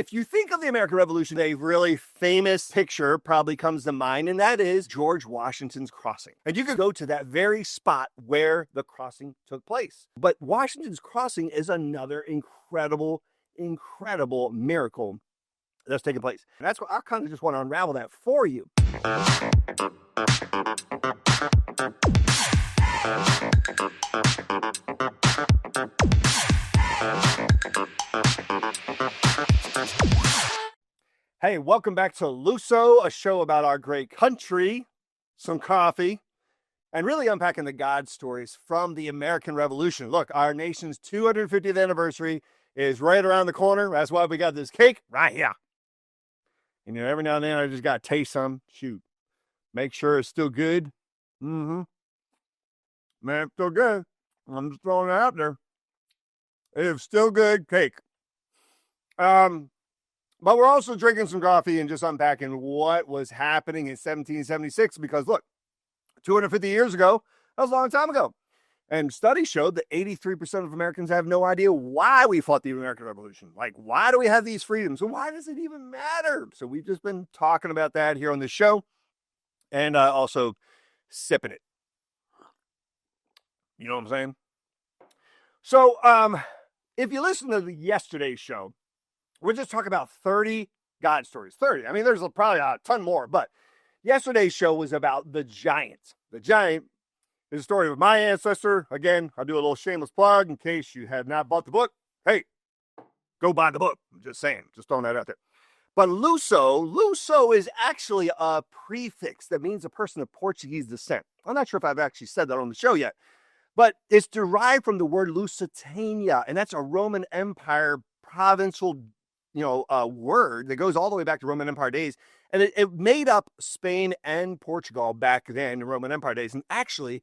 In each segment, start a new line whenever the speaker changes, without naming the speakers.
if you think of the American Revolution, a really famous picture probably comes to mind, and that is George Washington's crossing. And you could go to that very spot where the crossing took place. But Washington's crossing is another incredible miracle that's taking place. And that's what I kind of just want to unravel that for you. Hey, welcome back to Luso, a show about our great country, some coffee, and really unpacking the God stories from the American Revolution. Look, our nation's 250th anniversary is right around the corner. That's why we got this cake right here. And every now and then I just got to taste some. Shoot. Make sure it's still good. Man, it's still good. I'm just throwing it out there. It is still good cake. But we're also drinking some coffee and just unpacking what was happening in 1776 because, look, 250 years ago, that was a long time ago. And studies showed that 83% of Americans have no idea why we fought the American Revolution. Like, why do we have these freedoms? And why does it even matter? So we've just been talking about that here on this show and also sipping it. You know what I'm saying? So if you listen to yesterday's show, we're just talking about 30 God stories. 30. I mean, there's probably a ton more, but yesterday's show was about the giant. The giant is the story of my ancestor. Again, I'll do a little shameless plug in case you have not bought the book. Hey, go buy the book. I'm just saying, just throwing that out there. But Luso is actually a prefix that means a person of Portuguese descent. I'm not sure if I've actually said that on the show yet, but it's derived from the word Lusitania, and that's a Roman Empire provincial word that goes all the way back to Roman Empire days. And it made up Spain and Portugal back then in Roman Empire days. And actually,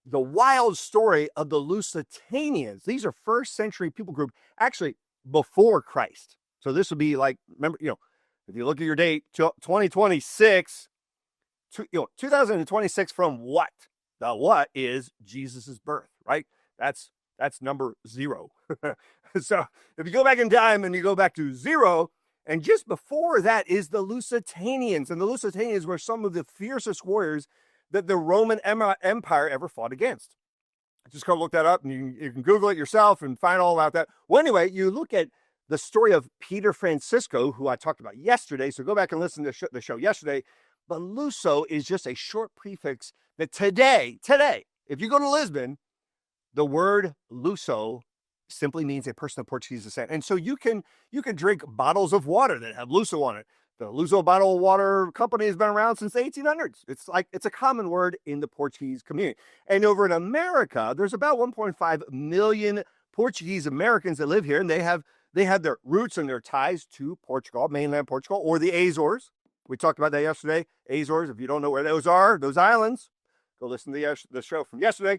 the wild story of the Lusitanians, these are first century people group, actually before Christ. So this would be like, remember, if you look at your date, 2026, 2026 from what? The what is Jesus's birth, right? That's number 0. So if you go back in time and you go back to 0, and just before that is the Lusitanians. And the Lusitanians were some of the fiercest warriors that the Roman Empire ever fought against. Just go look that up, and you can Google it yourself and find all about that. Well, anyway, you look at the story of Peter Francisco, who I talked about yesterday. So go back and listen to the show yesterday. But Luso is just a short prefix that today, if you go to Lisbon, the word Luso simply means a person of Portuguese descent. And so you can drink bottles of water that have Luso on it. The Luso Bottled Water Company has been around since the 1800s. It's a common word in the Portuguese community. And over in America, there's about 1.5 million Portuguese Americans that live here, and they have their roots and their ties to Portugal, mainland Portugal, or the Azores. We talked about that yesterday. Azores, if you don't know where those are, those islands, go listen to the show from yesterday.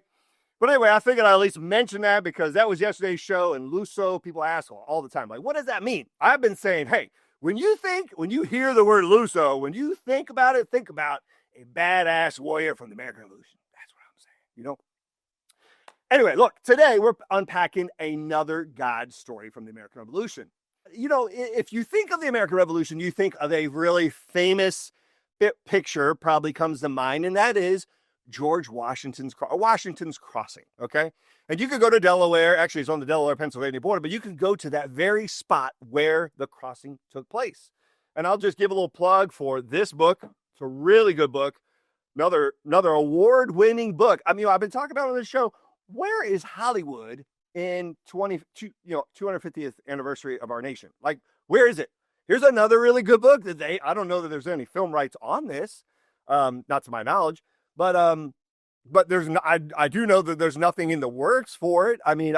But anyway, I figured I'd at least mention that because that was yesterday's show, and Luso, people ask all the time, like, what does that mean? I've been saying, hey, when you hear the word Luso, when you think about it, think about a badass warrior from the American Revolution. That's what I'm saying, Anyway, look, today we're unpacking another God story from the American Revolution. If you think of the American Revolution, you think of a really famous picture probably comes to mind, and that is George Washington's crossing, okay? And you could go to Delaware. Actually, it's on the Delaware-Pennsylvania border, but you can go to that very spot where the crossing took place. And I'll just give a little plug for this book. It's a really good book. Another award-winning book. I mean, I've been talking about on this show, where is Hollywood in 250th anniversary of our nation? Like, where is it? Here's another really good book that I don't know that there's any film rights on this, not to my knowledge, but I do know that there's nothing in the works for it. I mean,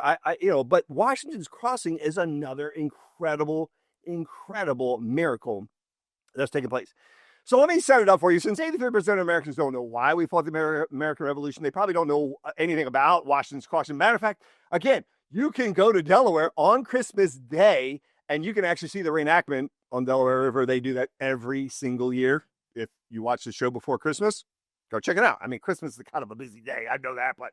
but Washington's crossing is another incredible miracle that's taking place. So let me set it up for you. Since 83% of Americans don't know why we fought the American Revolution, they probably don't know anything about Washington's crossing. Matter of fact, again, you can go to Delaware on Christmas Day, and you can actually see the reenactment on Delaware River. They do that every single year. If you watch the show before Christmas, go check it out. I mean, Christmas is kind of a busy day. I know that. But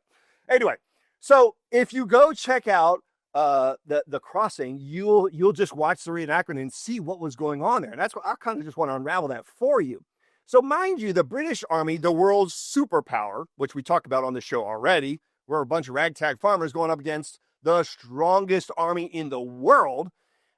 anyway, so if you go check out the crossing, you'll just watch the reenactment and see what was going on there. And that's what I kind of just want to unravel that for you. So mind you, the British Army, the world's superpower, which we talked about on the show already, we're a bunch of ragtag farmers going up against the strongest army in the world.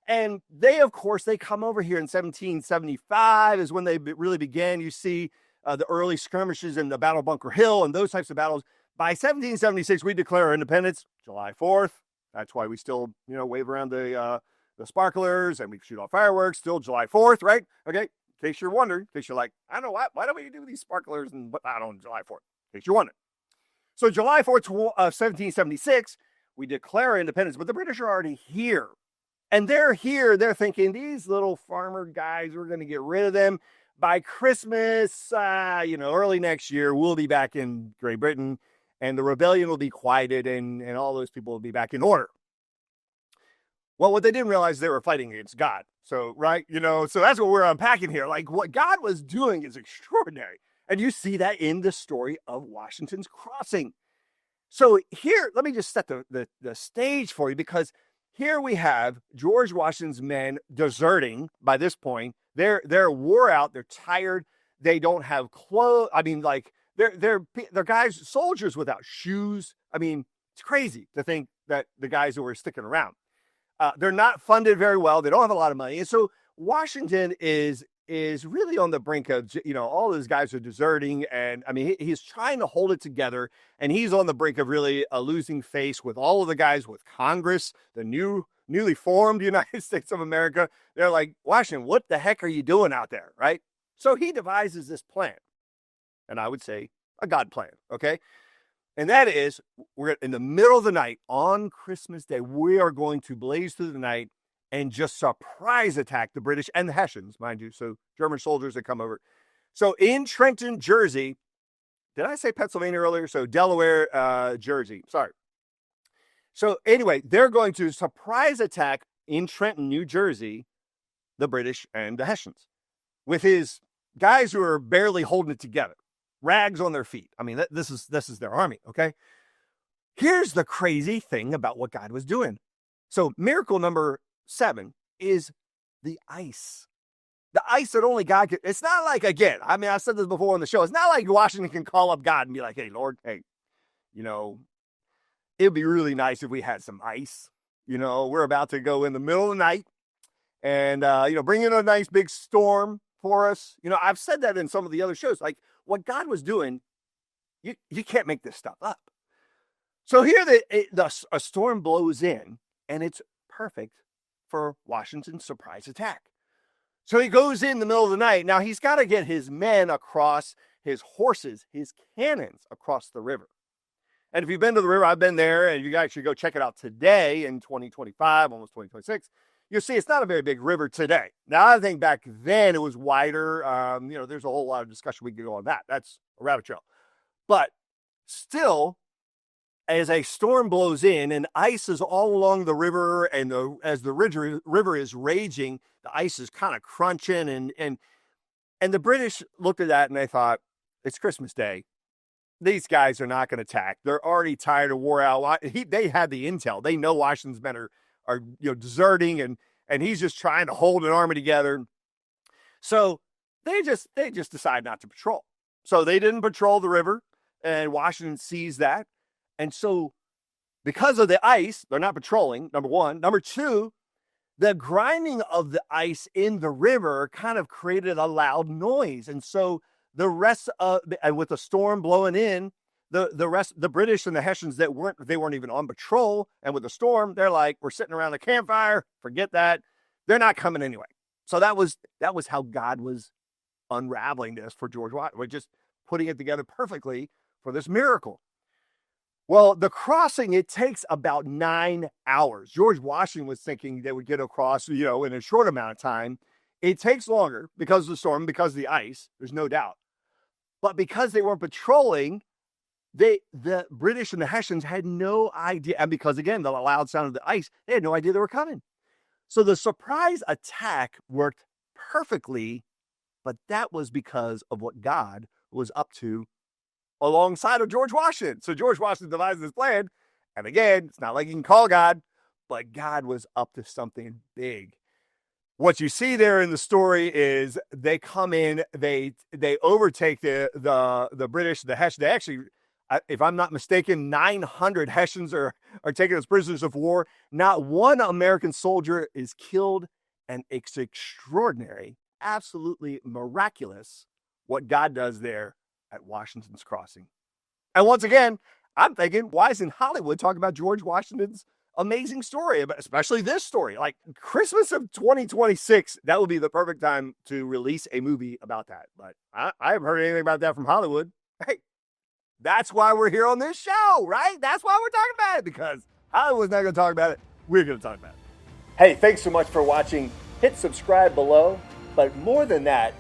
And they, of course, they come over here in 1775 is when they really began. You see the early skirmishes in the Battle of Bunker Hill and those types of battles. By 1776, we declare our independence, July 4th. That's why we still, wave around the sparklers and we shoot off fireworks. Still July 4th, right? Okay. In case you're wondering, in case you're like, I don't know why don't we do these sparklers and whatnot on July 4th? In case you're wondering. So July 4th of 1776, we declare our independence, but the British are already here. And they're here. They're thinking, these little farmer guys, we're going to get rid of them. By Christmas, early next year, we'll be back in Great Britain. And the rebellion will be quieted and all those people will be back in order. Well, what they didn't realize, they were fighting against God. So, right, so that's what we're unpacking here. Like, what God was doing is extraordinary. And you see that in the story of Washington's crossing. So here, let me just set the stage for you, because here we have George Washington's men deserting by this point. They're wore out. They're tired. They don't have clothes. I mean, like, they're guys, soldiers without shoes. I mean, it's crazy to think that the guys who were sticking around. They're not funded very well. They don't have a lot of money. And so Washington is really on the brink of, all those guys are deserting. And I mean, he's trying to hold it together. And he's on the brink of really losing face with all of the guys with Congress, the newly formed United States of America. They're like, Washington, what the heck are you doing out there? Right? So he devises this plan. And I would say a God plan, okay? And that is, we're in the middle of the night on Christmas Day. We are going to blaze through the night and just surprise attack the British and the Hessians, mind you. So German soldiers that come over. So in Trenton, Jersey, did I say Pennsylvania earlier? So Delaware, Jersey, sorry. So anyway, they're going to surprise attack in Trenton, New Jersey, the British and the Hessians with his guys who are barely holding it together. Rags on their feet. I mean, this is their army, okay? Here's the crazy thing about what God was doing. So miracle number 7 is the ice. The ice that only God could. It's not like, again, I mean, I said this before on the show. It's not like Washington can call up God and be like, hey, Lord, hey, it'd be really nice if we had some ice. We're about to go in the middle of the night and, bring in a nice big storm for us. I've said that in some of the other shows. Like, what God was doing, you can't make this stuff up. So here a storm blows in, and it's perfect for Washington's surprise attack. So he goes in the middle of the night. Now, he's got to get his men across, his horses, his cannons across the river. And if you've been to the river, I've been there, and you guys should go check it out today in 2025, almost 2026. You'll see it's not a very big river today. Now, I think back then it was wider. There's a whole lot of discussion we could go on that. That's a rabbit trail. But still, as a storm blows in and ice is all along the river, and as the river is raging, the ice is kind of crunching. And the British looked at that and they thought, it's Christmas Day. These guys are not going to attack. They're already tired and wore out. They had the intel. They know Washington's men are deserting, and he's just trying to hold an army together. So they just decide not to patrol. So they didn't patrol the river, and Washington sees that. And so because of the ice, they're not patrolling, number one. Number two, the grinding of the ice in the river kind of created a loud noise. And so the rest of, and with the storm blowing in, the rest, the British and the Hessians they weren't even on patrol. And with the storm, they're like, we're sitting around the campfire. Forget that. They're not coming anyway. So that was how God was unraveling this for George Washington. We're just putting it together perfectly for this miracle. Well, the crossing, it takes about 9 hours. George Washington was thinking they would get across, in a short amount of time. It takes longer because of the storm, because of the ice. There's no doubt. But because they weren't patrolling, the British and the Hessians had no idea. And because, again, the loud sound of the ice, they had no idea they were coming. So the surprise attack worked perfectly, but that was because of what God was up to alongside of George Washington. So George Washington devised this plan. And again, it's not like you can call God, but God was up to something big. What you see there in the story is they come in, they overtake the British, the Hessians. They actually, if I'm not mistaken, 900 Hessians are taken as prisoners of war. Not one American soldier is killed, and it's extraordinary, absolutely miraculous what God does there at Washington's Crossing. And once again, I'm thinking, why isn't Hollywood talking about George Washington's amazing story, especially this story? Like Christmas of 2026, that would be the perfect time to release a movie about that. But I haven't heard anything about that from Hollywood. Hey, that's why we're here on this show, right? That's why we're talking about it, because Hollywood's not going to talk about it. We're going to talk about it. Hey, thanks so much for watching. Hit subscribe below. But more than that,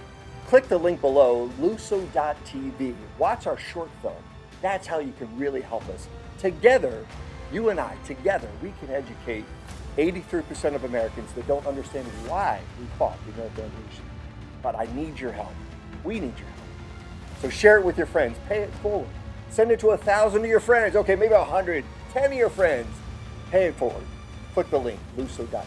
click the link below, Luso.tv. Watch our short film. That's how you can really help us. Together, you and I, together, we can educate 83% of Americans that don't understand why we fought the American Revolution. But I need your help. We need your help. So share it with your friends. Pay it forward. Send it to 1,000 of your friends. Okay, maybe 100, 10 of your friends. Pay it forward. Click the link, Luso.tv.